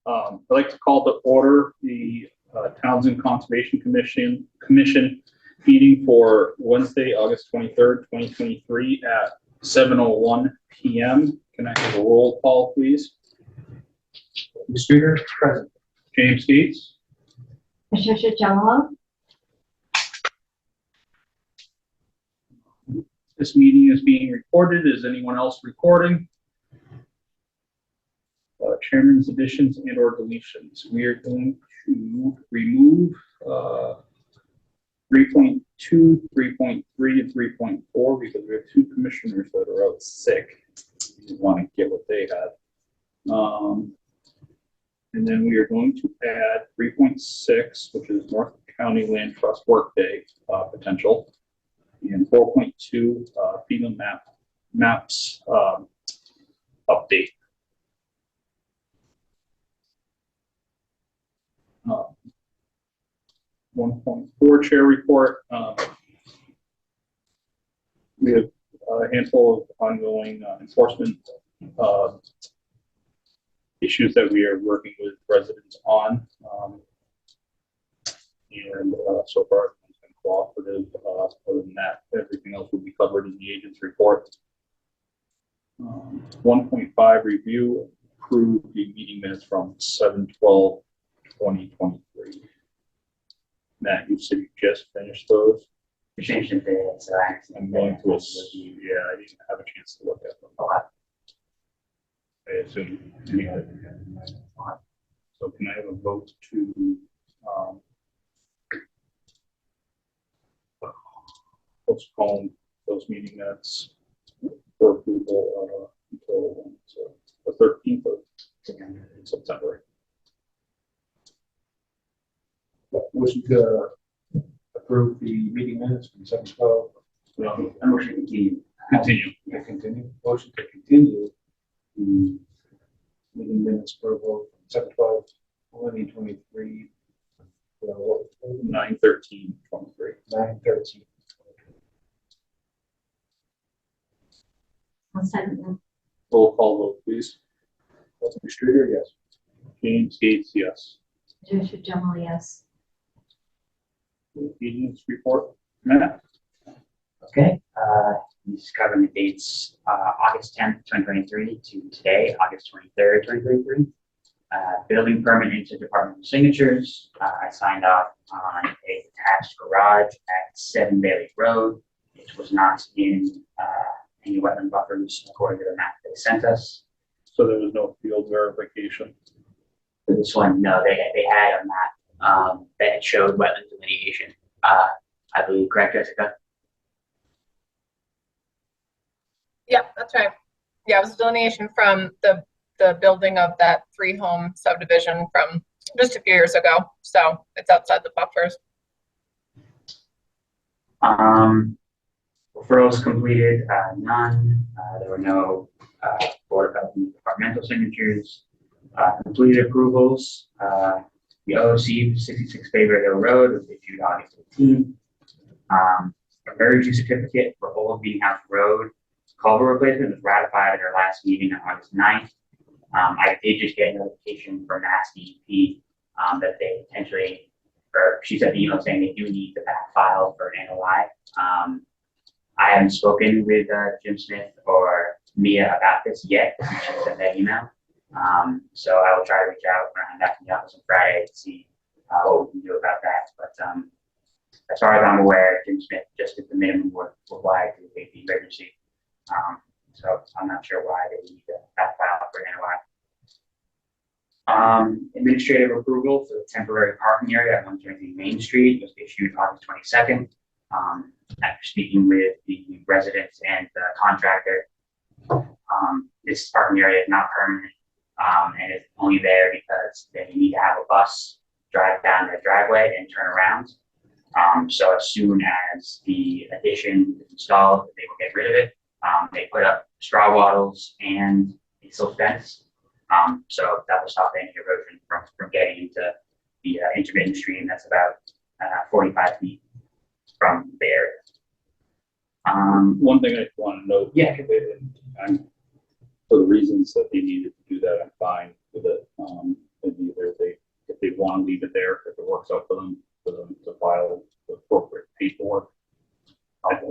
I'd like to call to order the Townsend Conservation Commission meeting for Wednesday, August 23rd, 2023 at 7:01 p.m. Can I have a roll call, please? Mr. Streeter, present. James Gates. Patricia Jello. This meeting is being recorded. Is anyone else recording? Chairman's additions and or deletions. We are going to remove 3.2, 3.3, and 3.4 because we have two commissioners that are out sick. We want to get what they had. And then we are going to add 3.6, which is North County Land Trust Workday potential, and 4.2 FEMA maps update. 1.4 chair report. We have a handful of ongoing enforcement issues that we are working with residents on, and so far it's been cooperative. Other than that, everything else will be covered in the agent's report. 1.5 review, approve the meeting minutes from 7/12/2023. Matt, you said you just finished those. We changed it today, so I'm going to assume, yeah, I didn't have a chance to look at them. I assume you had. So can I have a vote to postpone those meeting minutes for approval until the 13th of September? Motion to approve the meeting minutes from 7/12. I motion to continue. Continue. Motion to continue the meeting minutes for vote from 7/12/2023. 9/13/23. 9/13. I'll second that. Roll call vote, please. Mr. Streeter, yes. James Gates, yes. Patricia Jello, yes. Agents report. Matt. Okay. He's covering the dates August 10th, 2023 to today, August 23rd, 2023. Building permit into departmental signatures. I signed off on a detached garage at 7 Bailey Road, which was not in any wetland buffers according to the map they sent us. So there was no field verification. For this one, no, they had a map that showed wetland delineation. I believe, correct, Jessica? Yeah, that's right. Yeah, it was a delineation from the building of that 3-home subdivision from just a few years ago. So it's outside the buffers. Referrals completed, none. There were no Board of departmental signatures. Completed approvals. The OC 66 Favorite Hill Road was issued August 18th. Emergency certificate for Old Meeting House Road culvert replacement was ratified at our last meeting on August 9th. I did just get a notification from Mass DEP that they potentially, or she sent the email saying they do need the back file for an NOI. I haven't spoken with Jim Smith or Mia about this yet. She sent that email. So I will try to reach out when I'm back in the office on Friday to see what we can do about that. But as far as I'm aware, Jim Smith just did the minimum work required to take the emergency. So I'm not sure why they need that file for NOI. Administrative approval for the temporary parking area at 123 Main Street was issued August 22nd. After speaking with the residents and the contractor, this parking area is not permanent. And it's only there because they need to have a bus drive down their driveway and turn around. So as soon as the addition is installed, they will get rid of it. They put up straw wattles and a silt fence. So that will stop any erosion from getting into the intermittent stream that's about 45 feet from the area. One thing I want to note, Yeah. I'm, for the reasons that they needed to do that, I'm fine with it. And want to leave it there if it works out for them to file the appropriate paperwork. If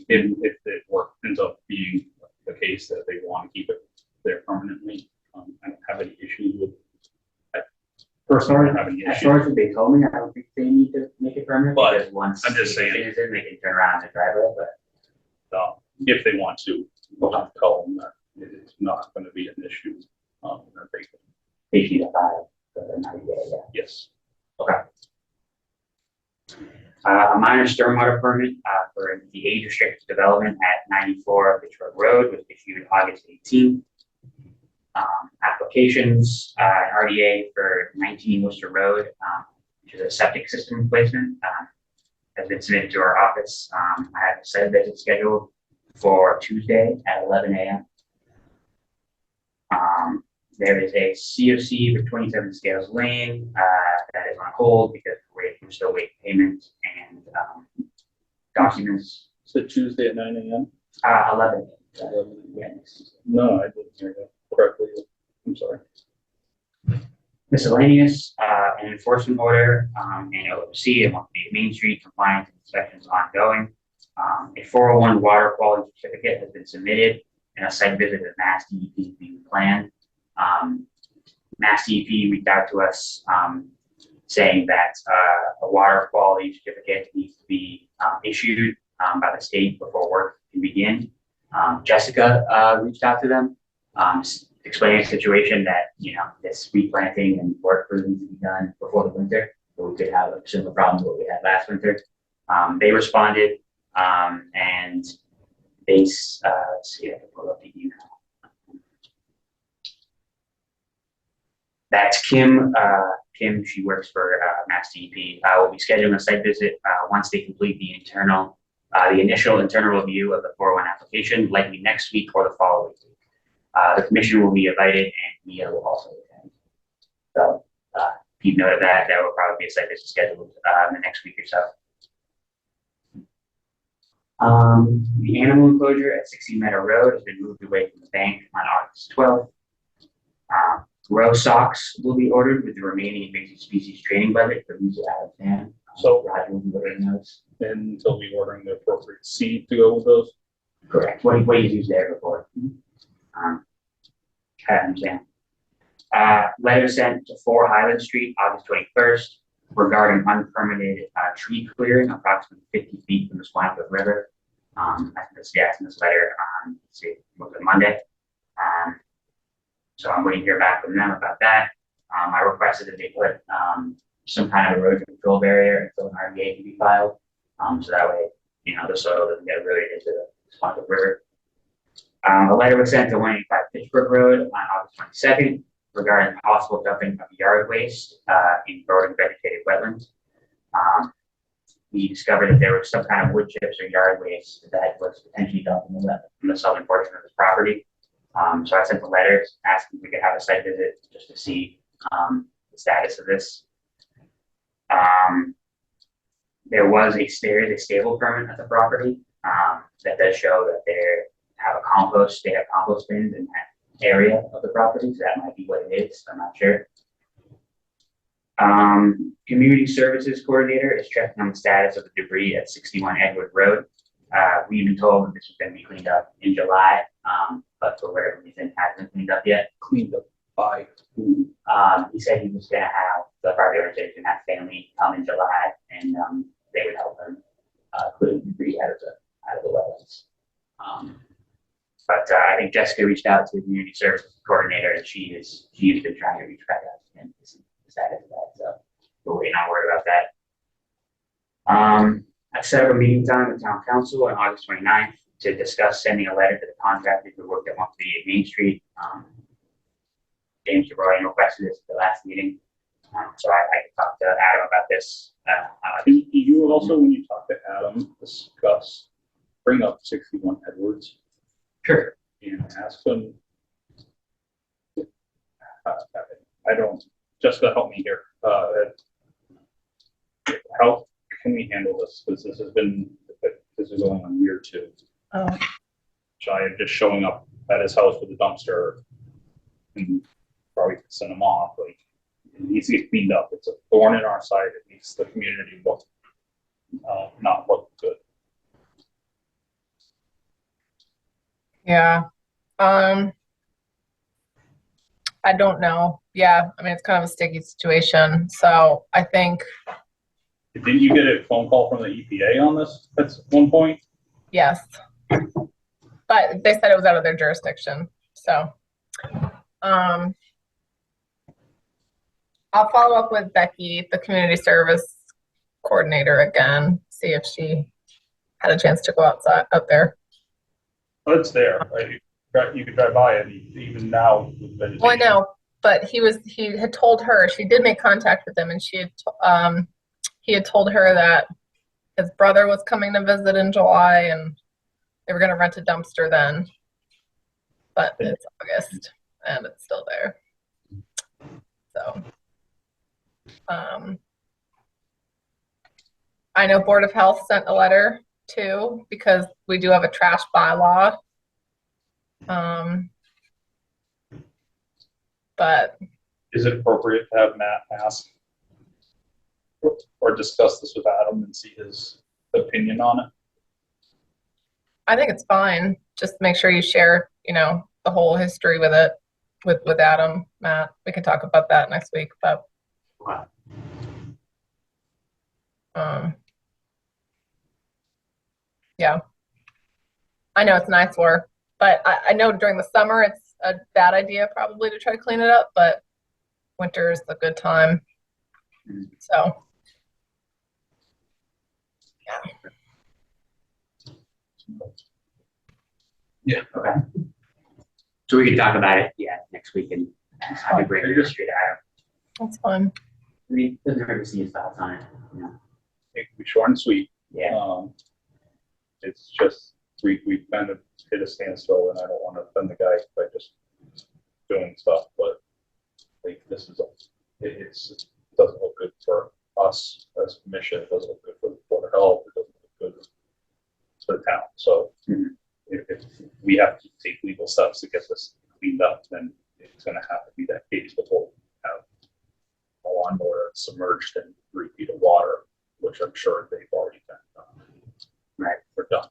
it ends up being the case that they want to keep it there permanently, I don't have any issues with. Personally, I don't have any As issues. far as what they told me, I don't think they need to make it permanent, But because once I'm just the saying. condition is in, they can turn around the driveway, but If they want to, we'll have to tell them that it's not going to be an issue. they should file for the 90 days, yeah. Yes. A minor stormwater permit for the age restricted development at 94 Fitchburg Road was issued August 18th. Applications, RDA for 19 Worcester Road, which is a septic system replacement, has been submitted to our office. I have a site visit scheduled for Tuesday at 11 a.m. There is a COC for 27 Scales Lane that is on hold because we're still waiting payment and documents. So Tuesday at 9 a.m.? 11. Yeah, next Tuesday. No, I didn't hear that correctly. I'm sorry. Miscellaneous, an enforcement order, and OC and Main Street compliance inspections ongoing. A 401 water quality certificate has been submitted and a site visit at Mass DEP is being planned. Mass DEP reached out to us saying that a water quality certificate needs to be issued by the state before work can begin. Jessica reached out to them, explaining the situation that, this replanting and work really needs to be done before the winter, so we could have a similar problem to what we had last winter. They responded, and they, let's see, I can pull up the email. That's Kim. Kim, she works for Mass DEP. We'll be scheduling a site visit once they complete the initial internal review of the 401 application, likely next week or the following week. The commission will be invited, and Mia will also attend. So keep note of that. There will probably be a site visit scheduled in the next week or so. The animal enclosure at 60 Meadow Road has been moved away from the bank on August 12th. Row socks will be ordered with the remaining invasive species training budget for use out of hand. So- Roger will be ordering those. And they'll be ordering the appropriate seed to go with those. Correct. What he's used there before. I understand. Letter sent to 4 Highland Street, August 21st, regarding unpermitted tree clearing approximately 50 feet from the Swanfoot River. I think that's in this letter on, let's see, was it Monday? So I'm waiting to hear back from them about that. I requested that they put some kind of erosion control barrier until an RDA can be filed. So that way, the soil doesn't get eroded into the Swanfoot River. A letter was sent to 185 Fitchburg Road on August 22nd regarding possible dumping of yard waste in growing vegetated wetlands. We discovered that there was some kind of wood chips or yard waste that was potentially dumped in the wetland from the southern portion of this property. So I sent a letter asking if we could have a site visit just to see the status of this. There is a stable permit at the property that does show that they have compost bins in that area of the property, so that might be what it is. I'm not sure. Community Services Coordinator is checking on the status of the debris at 61 Edward Road. We've been told that this was going to be cleaned up in July, but for whatever reason, it hasn't been cleaned up yet. Cleaned up by who? He said he was going to have the property owner said he was going to have family come in July, and they would help him clear the debris out of the wetlands. But I think Jessica reached out to the Community Services Coordinator, and she's been trying to reach back out to him to see the status of that. So we're waiting on word about that. I set up a meeting time with Town Council on August 29th to discuss sending a letter to the contractor who worked at 138 Main Street. James Roy requested this at the last meeting, so I talked to Adam about this. Can you also, when you talk to Adam, bring up 61 Edwards Sure. and ask them. Jessica, help me here. How can we handle this? Because this is going on year 2. Shy of just showing up at his house with a dumpster and probably send him off. Like, It needs to get cleaned up. It's a thorn in our side. It makes the community look, not look good. Yeah. I don't know. Yeah, I mean, it's kind of a sticky situation. So I think, Didn't you get a phone call from the EPA on this at one point? yes. But they said it was out of their jurisdiction. So, I'll follow up with Becky, the community service coordinator again, see if she had a chance to go out there. But it's there, right? You could drive by it even now with vegetation. Well, I know, but he had told her, she did make contact with him, and he had told her that his brother was coming to visit in July and they were going to rent a dumpster then. But it's August and it's still there. So, I know Board of Health sent a letter too, because we do have a trash bylaw. But Is it appropriate to have Matt ask or discuss this with Adam and see his opinion on it? I think it's fine. Just make sure you share, the whole history with it, with Adam, Matt. We can talk about that next week, but yeah. I know it's nice work, but I know during the summer it's a bad idea probably to try to clean it up, but winter is a good time. So Okay. So we can talk about it, next week and have you bring it straight out. that's fine. It doesn't hurt to see his thoughts on it, It can be short and sweet. Yeah. It's just, we kind of hit a standstill, and I don't want to offend the guy by just doing stuff, but like this is, it doesn't look good for us as a commission. It doesn't look good for the Board of Health. It doesn't look good for the town. So if we have to take legal steps to get this cleaned up, then it's going to have to be that case before we have a lawnmower submerged in 3 feet of water, which I'm sure they've already been Right. or done.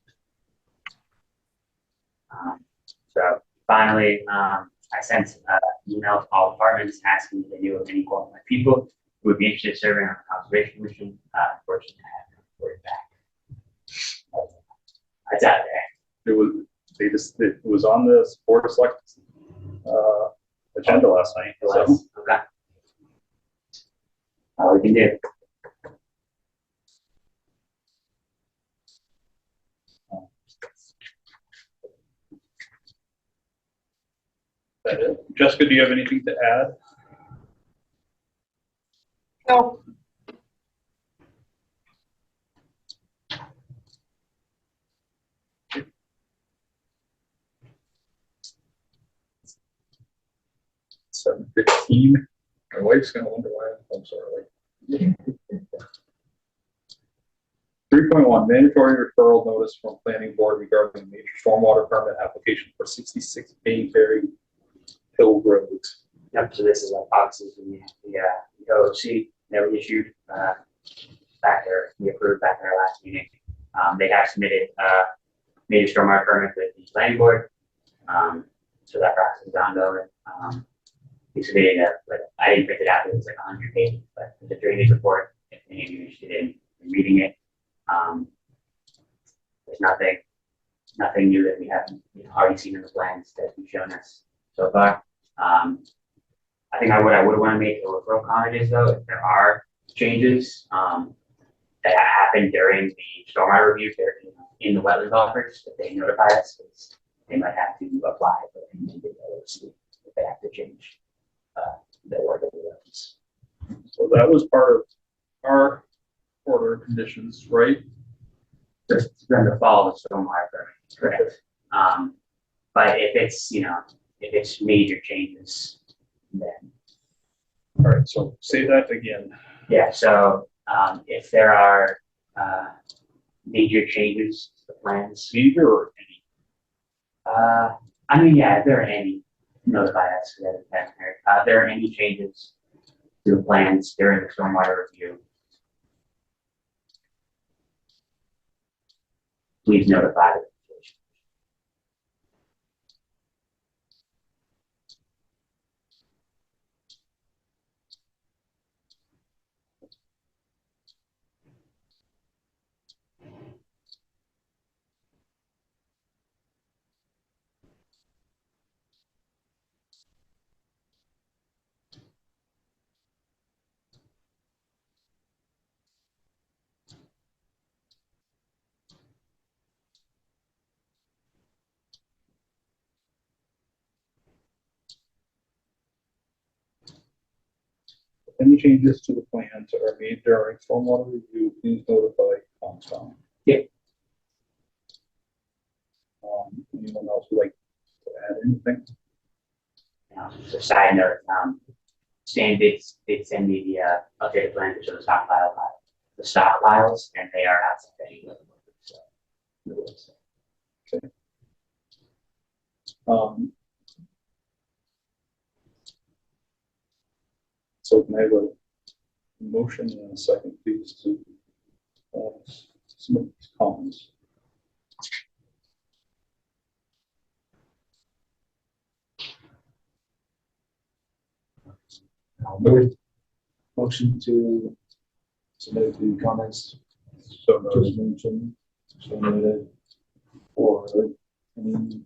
So finally, I sent an email to all departments asking if they knew of any qualified people who would be interested in serving on the Conservation Commission. Unfortunately, I haven't heard back. It's out there. It was on the Board of Select agenda last night. It was, okay. All we can do. That it. Jessica, do you have anything to add? No. So 7:15. My wife's gonna wonder why I'm so early. 3.1 mandatory referral notice from planning board regarding major stormwater permit application for 66 Bayberry Hill Road. Yep, so this is obviously the OOC that we issued back there, we approved back in our last meeting. They have submitted major stormwater permit with the planning board. So that process is ongoing. We submitted I didn't print it out, it was like 100 pages, but the drainage report, if any of you are interested in reading it, there's nothing new that we haven't already seen in the plans that you've shown us so far. I think what I would want to make a referral comment is though, if there are changes that happen during the stormwater review, they're in the wetland buffers, that they notify us, because they might have to apply for an amended LOC if they have to change their work of the wetlands. So that was part of our order of conditions, right? Just going to follow the stormwater permit, correct? But if it's major changes, then All right, so say that again. yeah. So if there are major changes to the plans, Either or any. I mean, yeah, if there are any, notify us. If there are any changes to the plans during the stormwater review, please notify the application. If any changes to the plans are made during stormwater review, please notify Comstock. Yep. Anyone else would like to add anything? Just a side note, Stan did send me the updated plan to show the stockpiles, and they are outside the level. So, So can I have a motion and a second, please, to submit these comments? I'll move. Motion to submit the comments So just mentioned, submitted for any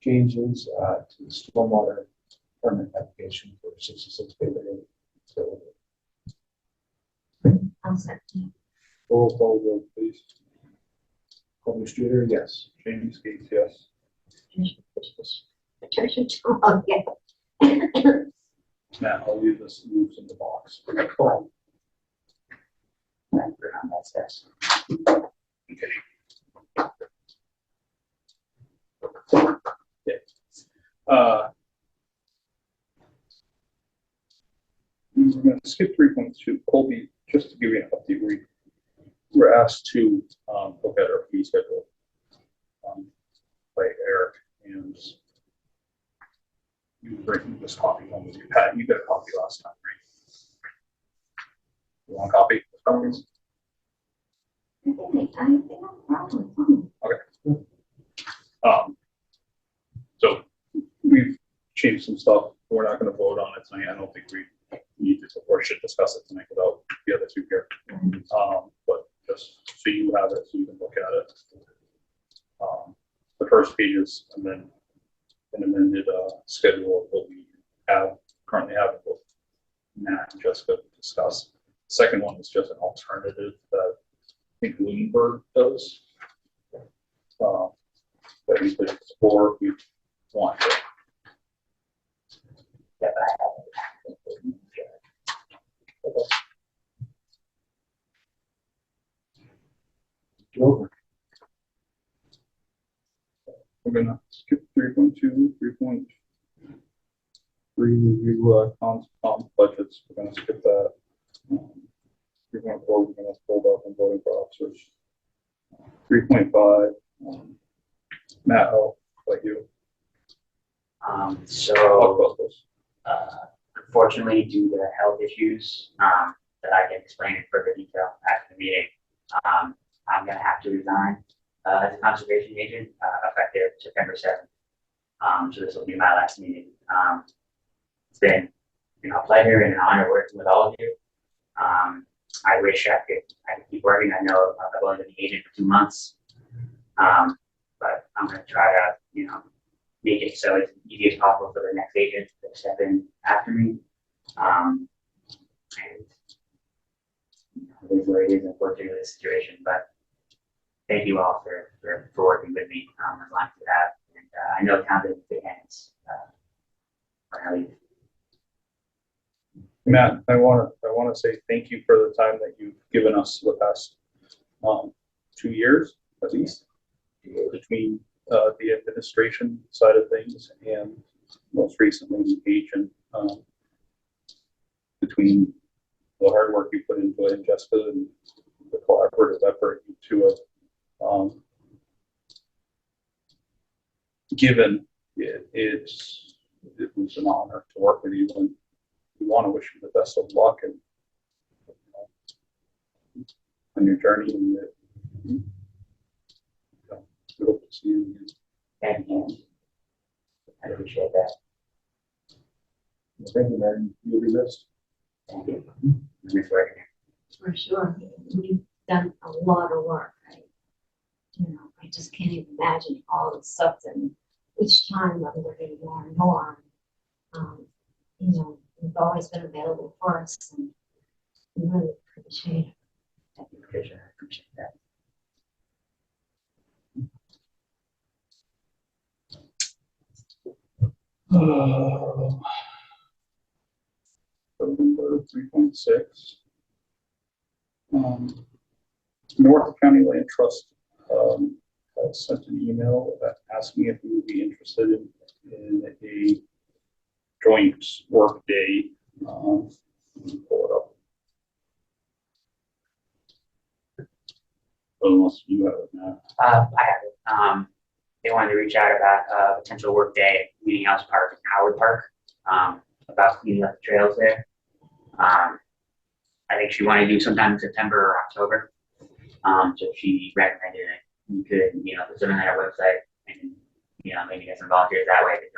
changes to the stormwater permit application for 66 Baker Road. So, I'll second. roll call vote, please. Colby Streeter, yes. James Gates, yes. Patricia Chong, yes. Matt, I'll leave this loose in the box. cool. That's this. We're going to skip 3.2. Colby, just to give you an update, we were asked to look at our fee schedule by Eric, and you bring this copy home with you. Pat, you got a copy last time, right? You want a copy? Copies? I think I have a problem. So we've changed some stuff. We're not going to vote on it tonight. I don't think we need to or should discuss it tonight without the other two here. But just so you have it, so you can look at it. The first page is and then an amended schedule of what we currently have with Matt and Jessica to discuss. The second one is just an alternative that I think Bloomberg does. That we could explore if we want to. Yeah, but I have Over. We're gonna skip 3.2, 3.3 review comp budgets. We're gonna skip that. 3.4, we're gonna hold up on voting for officers. 3.5, Matt, I'll let you talk So, about this. unfortunately, due to health issues that I can explain in further detail after the meeting, I'm going to have to resign as a conservation agent effective September 7th. So this will be my last meeting. It's been a pleasure and an honor working with all of you. I wish I could keep working. I know I've only been the agent for 2 months, but I'm going to try to make it so it's easy as possible for the next agent to step in after me. And it is what it is, unfortunately, this situation. But thank you all for working with me as long as you have. And I know town's in good hands. When I leave. Matt, I want to say thank you for the time that you've given us the past 2 years, at least, between the administration side of things and most recently the agent, between the hard work you put into it and Jessica and the collaborative effort to it. Given it was an honor to work with you, and we want to wish you the best of luck and on your journey. And we hope to see you again. Thank you. I appreciate that. Thank you, man. You'll be missed. Thank you. Miss working here. For sure. You've done a lot of work. I just can't even imagine all the stuff that each time I'm working more and more. You've always been available for us and we really appreciate it. Thank you, Patricia. I appreciate that. Number 3.6. North County Land Trust has sent an email asking if we would be interested in a joint work day. Pull it up. Unless you have it now. I have it. They wanted to reach out about a potential work day at Meeting House Park in Howard Park, about cleaning up the trails there. I think she wanted to do sometime in September or October. So she recommended it. You could, put something on our website and, maybe get some volunteers that way to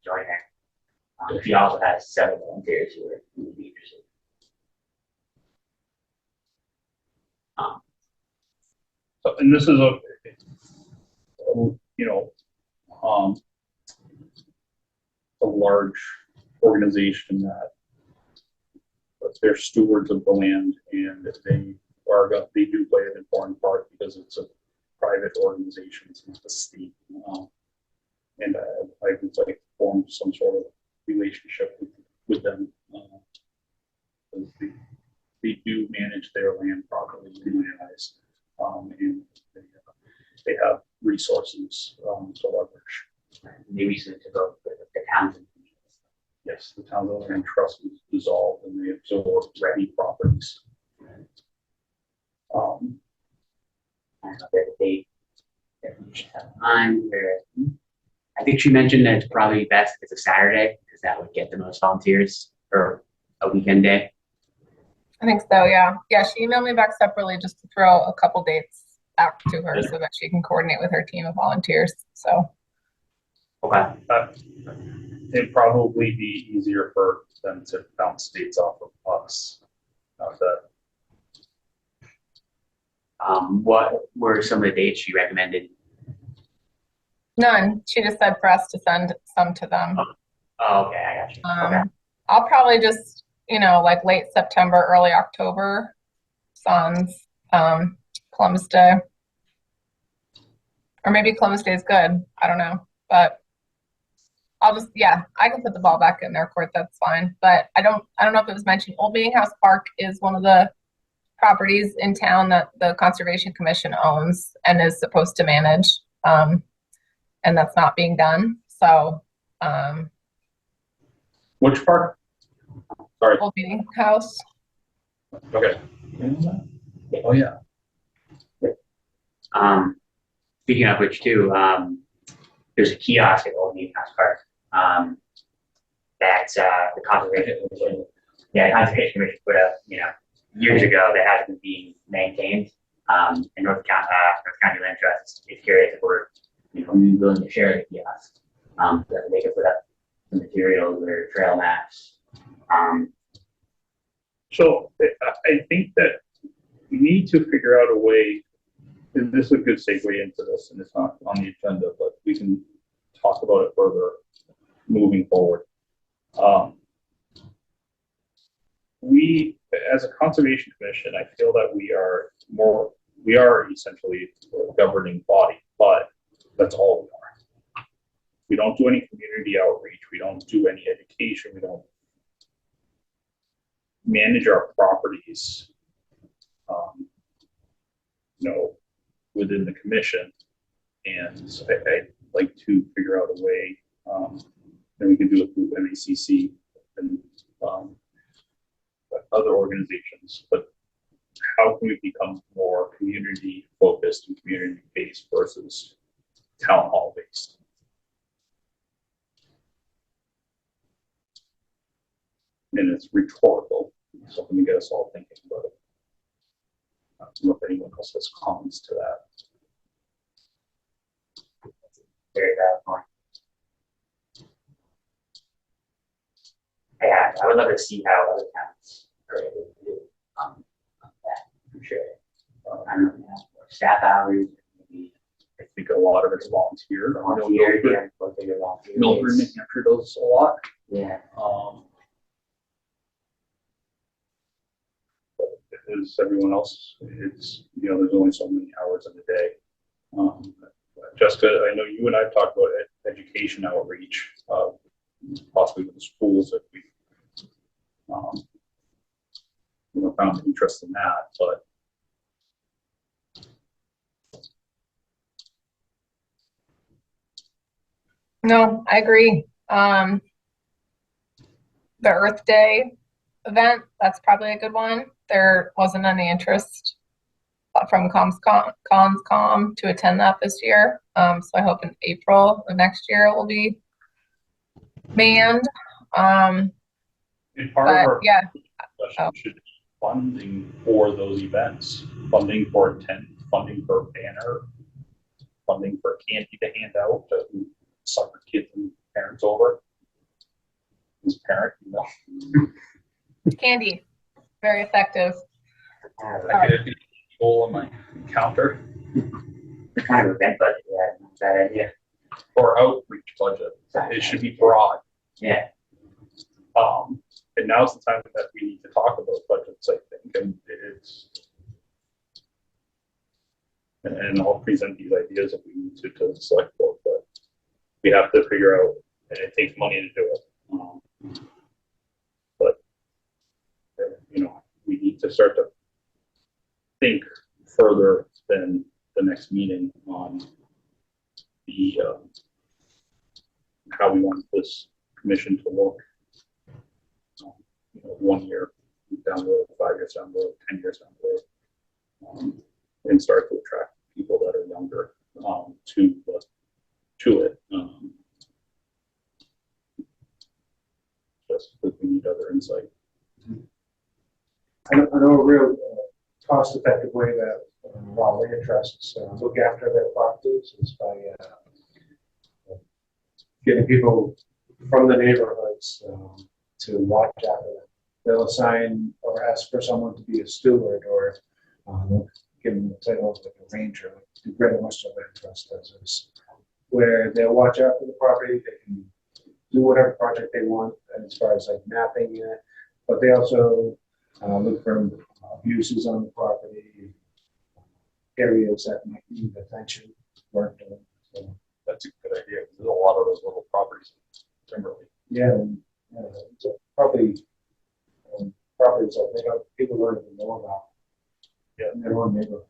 join there. She also has several volunteers who would be interested. And this is a large organization that they're stewards of the land, and they do play an important part because it's a private organization, it's not the state. And I would like to form some sort of relationship with them. They do manage their land properly in my eyes, and they have resources to leverage. They recently took over the Townsend. Yes, the Townsend Land Trust was dissolved and they absorbed many properties. I don't know if there's a date that we should have on. I think she mentioned that it's probably best if it's a Saturday because that would get the most volunteers, or a weekend day. I think so, yeah. Yeah, she emailed me back separately just to throw a couple dates back to her so that she can coordinate with her team of volunteers. So, Okay. It'd probably be easier for them to bounce dates off of us. Not that. What were some of the dates she recommended? none. She just said for us to send some to them. Oh, okay, I got you. Okay. I'll probably just, like late September, early October, sans Columbus Day. Or maybe Columbus Day is good. I don't know. But I'll just, I can put the ball back in their court. That's fine. But I don't know if it was mentioned. Old Meeting House Park is one of the properties in town that the Conservation Commission owns and is supposed to manage. And that's not being done. So, Which part? Sorry. Old Meeting House. Okay. Oh yeah. Speaking of which, too, there's a kiosk at Old Meeting House Park. That's the Conservation Commission. Yeah, the Conservation Commission put up, years ago that hasn't been being maintained. And North County Land Trust is curious if we're, willing to share the kiosk, so that they could put up some materials or trail maps. So I think that we need to figure out a way, and this is a good segue into this, and it's not on the agenda, but we can talk about it further moving forward. We, as a conservation commission, I feel that we are essentially a governing body, but that's all we are. We don't do any community outreach. We don't do any education. We don't manage our properties, within the commission. And so I'd like to figure out a way, and we can do it through MACC and other organizations, but how can we become more community focused and community based versus town hall based? And it's rhetorical, something to get us all thinking about it. I don't know if anyone else has comments to that. Very valid point. Yeah, I would love to see how other towns are able to do that, for sure. I don't know, more staff hours, maybe I think a lot of it's volunteer. volunteer, yeah, or bigger volunteer. Mildred, New days. Hampshire does a lot. Yeah, But as everyone else, it's, there's only so many hours in a day. Jessica, I know you and I have talked about education outreach, possibly with the schools that we, found interest in that, but No, I agree. The Earth Day event, that's probably a good one. There wasn't any interest from Conscom to attend that this year. So I hope in April of next year it will be manned. and part of But our yeah, discussion should be funding for those events, funding for a tent, funding for a banner, funding for candy to hand out to soccer kids and parents over. As parent, candy, very effective. I get a goal on my counter kind of event budget, yeah, not a bad idea. or outreach budget. It should be broad. Yeah, And now's the time that we need to talk about budgets, I think, and and I'll present these ideas if we need to the select board, but we have to figure out, and it takes money to do it. But we need to start to think further than the next meeting on the how we want this commission to look. 1 year down the road, 5 years down the road, 10 years down the road, and start to attract people that are younger to it. Just because we need other insight. I know a real cost-effective way that while land trusts look after their properties is by getting people from the neighborhoods to watch after them. They'll assign or ask for someone to be a steward, or they'll give them the title of like a ranger, like the Greater Western Land Trust does this, where they'll watch after the property. They can do whatever project they want as far as like mapping it, but they also look for abuses on the property, areas that might need attention, work done. So, That's a good idea, because there's a lot of those little properties in Timberlake. yeah, and, so probably properties that they don't, people don't even know about. Yeah. In their own neighborhood.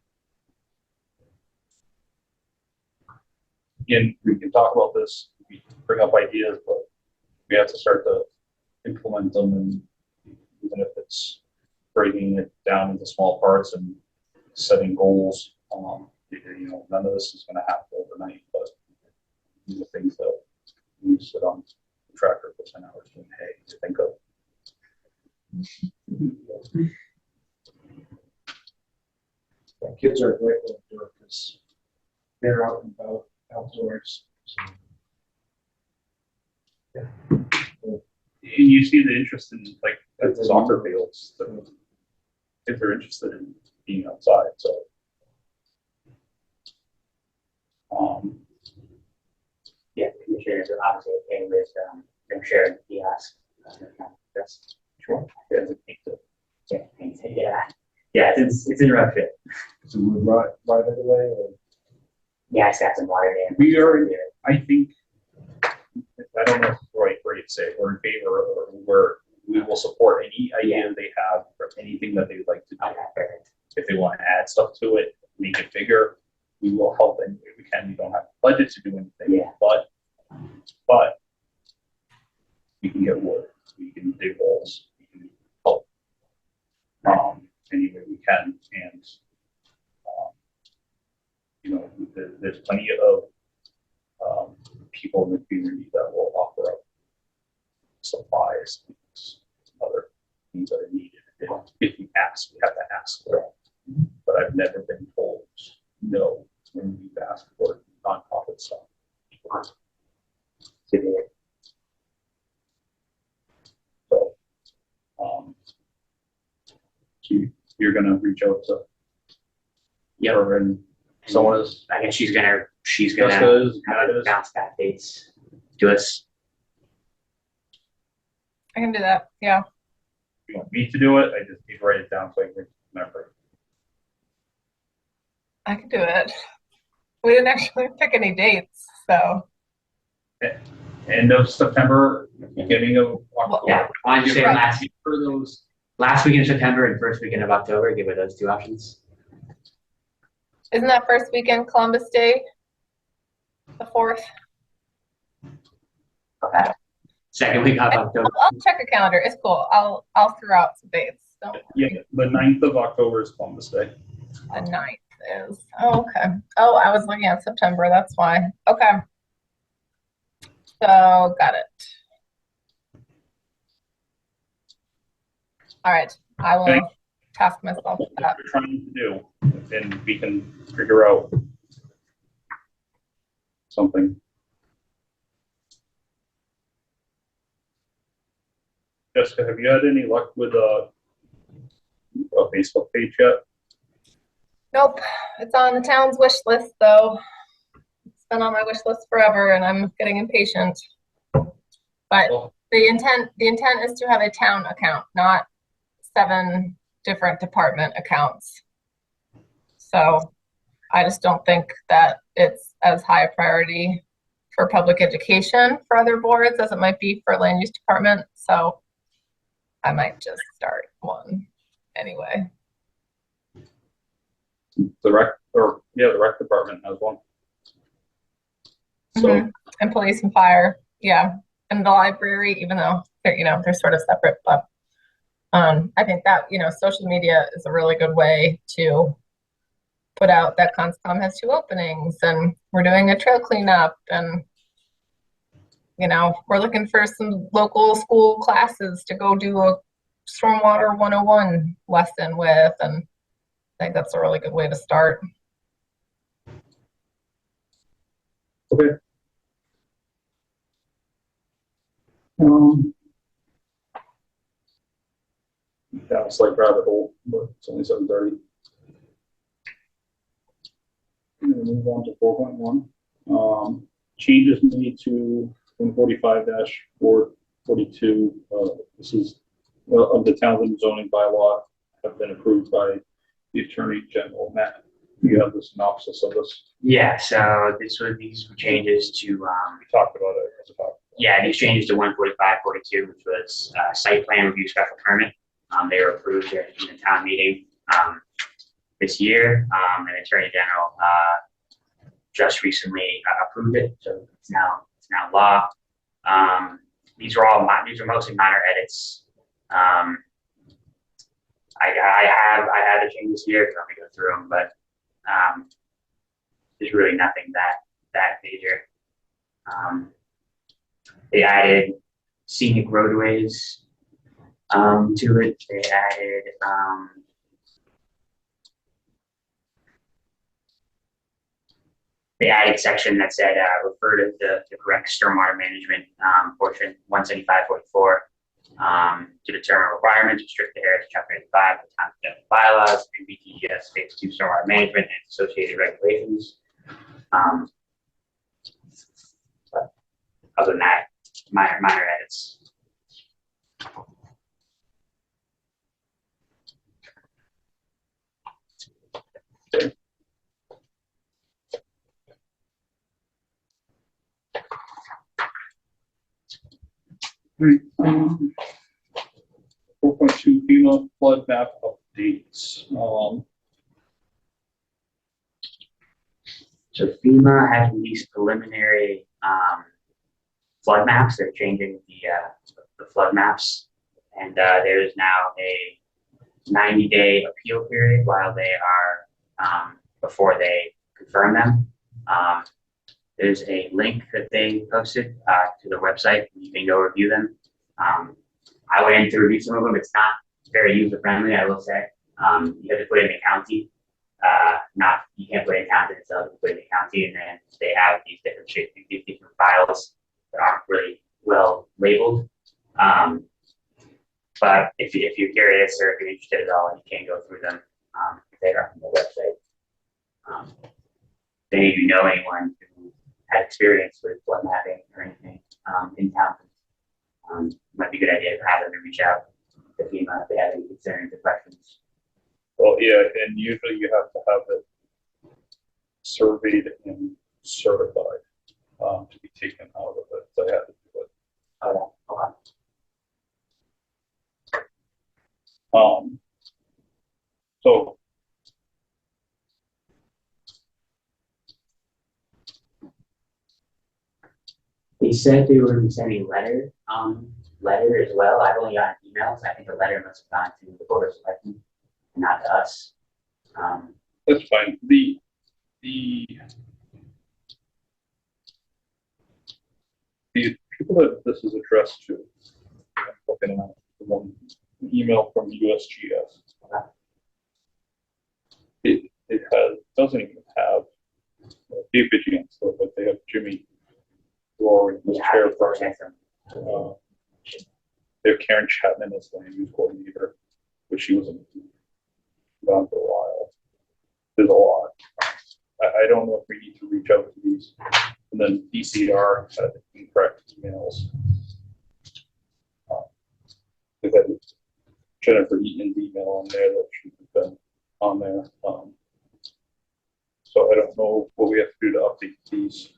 Again, we can talk about this, we can bring up ideas, but we have to start to implement them, and even if it's breaking it down into small parts and setting goals, none of this is going to happen overnight, but these are things that we sit on the tractor for 10 hours doing hay to think of. Yeah, kids are a great way to do it because they're out and about outdoors. So, yeah. And you see the interest in like at the soccer fields, if they're interested in being outside, so. yeah, commissioners are obviously okay with them sharing the kiosk. That's Sure. Yeah, I think that. yeah, it's in rough shape. So we would ride it away. Or? Yeah, I just got some water there. We are, I think, I don't know if it's the right way to say it, we're in favor, or we will support any idea they have or anything that they'd like to do. Okay, perfect. If they want to add stuff to it, make it bigger, we will help any way we can. We don't have the budget to do anything, Yeah. but we can get wood, we can dig holes, we can help any way we can, and there's plenty of people in the community that will offer up supplies. other things that are needed. If you ask, we have to ask for it. But I've never been told no when we've asked for nonprofit stuff. So, you're gonna reach out to Yep. her and someone is, I guess she's gonna Jessica is, have Matt her is. bounce back dates to us. I can do that. Yeah. You want me to do it? I just need to write it down so I can remember. I can do it. We didn't actually pick any dates, so End of September, beginning of October. Yeah, why don't you say Right. For those, last weekend of September and first weekend of October, give her those two options. isn't that first weekend Columbus Day? The 4th? Okay. Second week of October. I'll check a calendar. It's cool. I'll throw out some dates. Don't yeah, the 9th of October is Columbus Day. The 9th is. Oh, okay. Oh, I was looking at September. That's why. Okay. So, got it. All right. I will Okay. task myself with What that. we're trying to do, then we can figure out something. Jessica, have you had any luck with a Facebook page yet? Nope. It's on the town's wish list, though. It's been on my wish list forever, and I'm getting impatient. But Well, the intent is to have a town account, not 7 different department accounts. So I just don't think that it's as high a priority for public education for other boards as it might be for land use department. So I might just start one anyway. the rec department has one. So, Mhm. And police and fire, yeah, and the library, even though they're sort of separate, but I think that social media is a really good way to put out that Conscom has 2 openings and we're doing a trail cleanup, and we're looking for some local school classes to go do a stormwater 101 lesson with, and I think that's a really good way to start. okay. Yeah, it's like rabbit hole, but it's only 7:30. Move on to 4.1. Changes made to 145-442. This is of the Townsend zoning bylaw have been approved by the Attorney General. Matt, you have the synopsis of this. Yeah, so these were changes to, We talked about it as a talk. yeah, these changes to 145-42, which was site plan review special permit. They were approved here in the town meeting this year, and Attorney General just recently approved it, so it's now law. These are mostly minor edits. I have the changes here because I'm gonna go through them, but there's really nothing that major. They added scenic roadways to it. They added section that said refer to the correct stormwater management portion 175.44 to determine requirements, restrict the areas of chapter 85 of the town general bylaws and BTGS phase 2 stormwater management and associated regulations. But other than that, minor edits. Right. 4.2 FEMA flood map updates. So FEMA has released preliminary flood maps. They're changing the flood maps, and there is now a 90-day appeal period while they are before they confirm them. There's a link that they posted to the website. You can go review them. I went in to review some of them. It's not very user friendly, I will say. You have to put in the county. You can't put in county itself, you put in the county, and then they have these different shapes, these different files that aren't really well labeled. But if you're curious or if you're interested at all, you can go through them. They are on the website. If any of you know anyone who had experience with flood mapping or anything in town, might be a good idea to have them to reach out to FEMA if they have any concerns or questions. Well, yeah, and usually you have to have it surveyed and certified to be taken out of it. So I had to do it. Okay. So They said they were going to be sending letter as well. I've only gotten emails. I think the letter must have gone to the Board of Selectmen, not to us. that's fine. The people that this is addressed to, I'm looking at the one email from USGS. Doesn't even have Dave Vigilance, but they have Jimmy Rory as chairperson. They have Karen Chapman as land use coordinator, but she wasn't gone for a while. There's a lot. I don't know if we need to reach out to these. And then DCR had incorrect emails. They've had Jennifer Eaton's email on there that should have been on there. So I don't know what we have to do to update these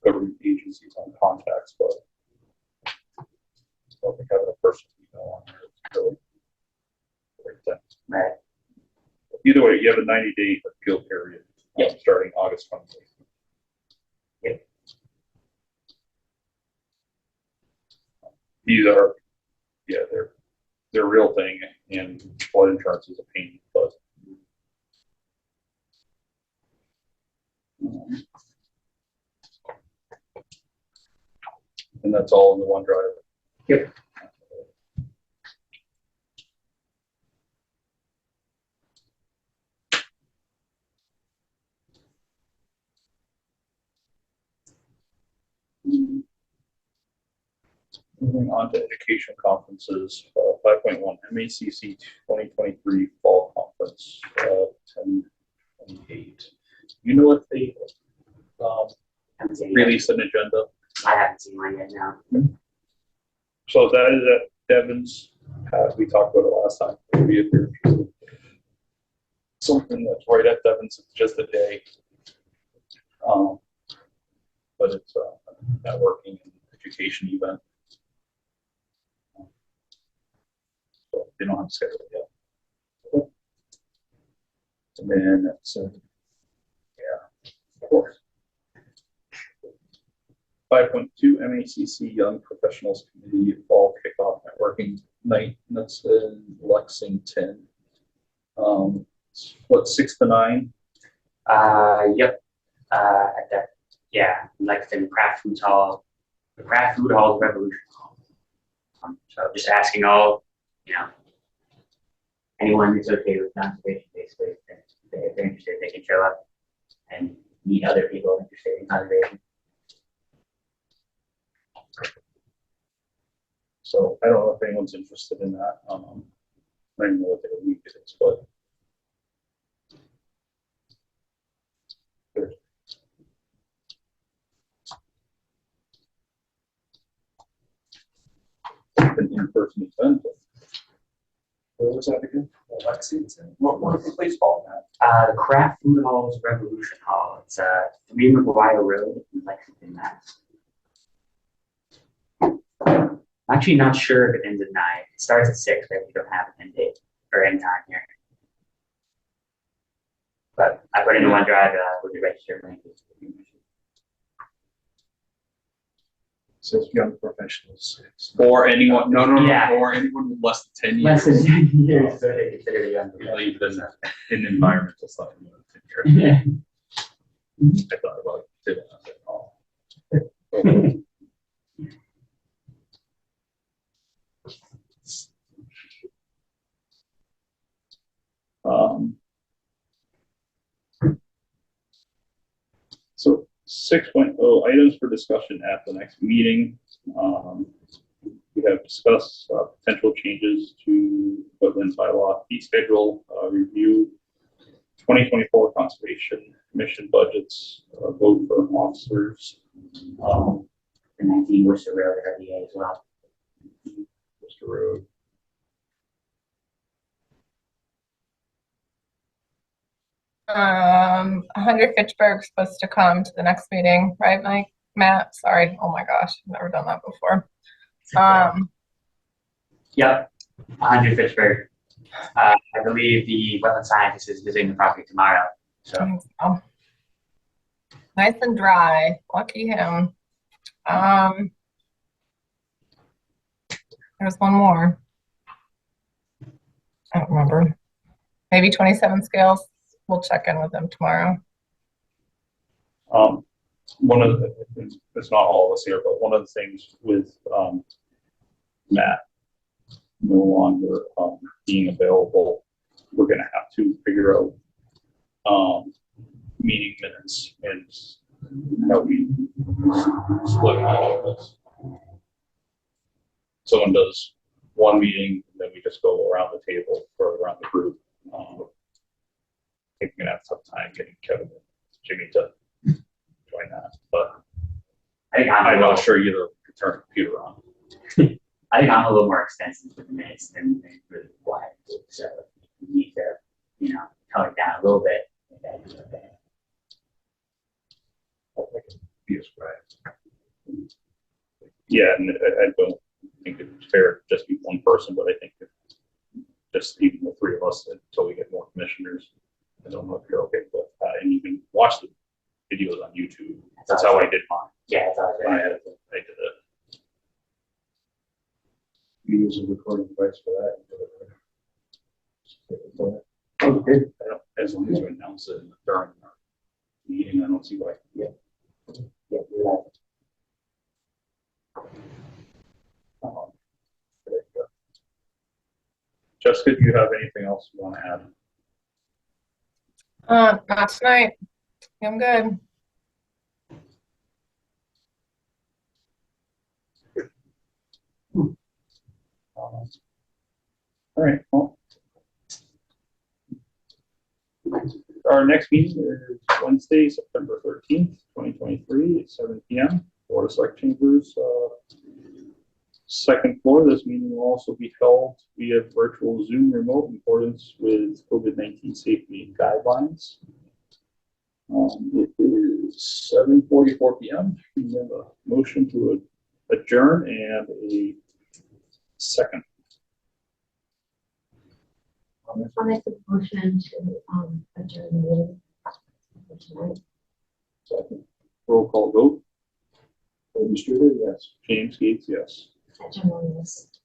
government agencies on contacts, but I don't think having a personal email on there is really the right thing. Right. Either way, you have a 90-day appeal period starting August 28th. Yep. These are, they're a real thing, and flood insurance is a pain, but and that's all in the OneDrive. Yep. Moving on to education conferences, 5.1 MACC 2023 Fall Conference, 10/28. You know what they release an agenda? I haven't seen one yet now. So that is at Devon's. We talked about it last time. Maybe if you're interested. Something that's right at Devon's, it's just a day. But it's a networking and education event. So they don't have to schedule it yet. And then that's, of course. 5.2 MACC Young Professionals Committee Fall Kickoff Networking Night. And that's in Lexington. What, 6 to 9? Yep. At that, Lexington Craft Foods Hall, the Craft Food Hall Revolution Hall. So just asking all, anyone who's okay with conservation, basically, if they're interested, they can show up and meet other people interested in conservation. So I don't know if anyone's interested in that. I don't even know what the week it is, but an in-person event. What was that again? Lexington. What is the place called now? The Craft Food Hall's Revolution Hall. It's 3 McGuire Road in Lexington, Mass. I'm actually not sure if it ends at 9. It starts at 6, but we don't have an end date or end time here. But I put in the OneDrive with the registered link. Says young professionals. Or anyone, Yeah. or anyone with less than 10 years. Less than 10 years, so they consider it young. Leave in environmental stuff. I thought about it. I was like, oh. 6.0 items for discussion at the next meeting. We have discussed potential changes to wetlands bylaw fee schedule, review 2024 Conservation Commission budgets, vote for officers. The 19 Worcester Road RDA as well. Mr. Road. Um, 100 Fitchburg's supposed to come to the next meeting, right, Matt? Sorry. Oh my gosh, I've never done that before. Yep, 100 Fitchburg. I believe the wetland scientist is visiting the property tomorrow. So Oh. Nice and dry. Lucky him. There's one more. I don't remember. Maybe 27 scales. We'll check in with them tomorrow. One of the, it's not all of us here, but one of the things with Matt no longer being available, we're going to have to figure out meeting minutes and how we split all of this. Someone does one meeting, and then we just go around the table or around the group. I think we're going to have some time getting Kevin and Jimmy to join that, but I think I'm not sure either can turn a computer on. I think I'm a little more extensive with the minutes than really required. So we need to, tone it down a little bit. That'd be okay. Be a scribe. Yeah, and I don't think it's fair to just be one person, but I think if just even the three of us until we get more commissioners. I don't know if you're okay with that. And you can watch the videos on YouTube. That's how I did mine. Yeah, that's all I right. did it. You use a recording device for that. Okay. I don't, as long as you announce it during our meeting, I don't see why. Yeah, you're right. There you go. Jessica, do you have anything else you want to add? Not tonight. I'm good. All right. Well, our next meeting is Wednesday, September 13th, 2023 at 7 p.m. Board of Select Chambers, second floor. This meeting will also be held via virtual Zoom remote in accordance with COVID-19 safety guidelines. It is 7:44 p.m. We have a motion to adjourn and a second. I'll make the motion to adjourn the meeting for tonight. Second. Roll call vote. Mr. Yes. James Gates, yes. Adjourn this.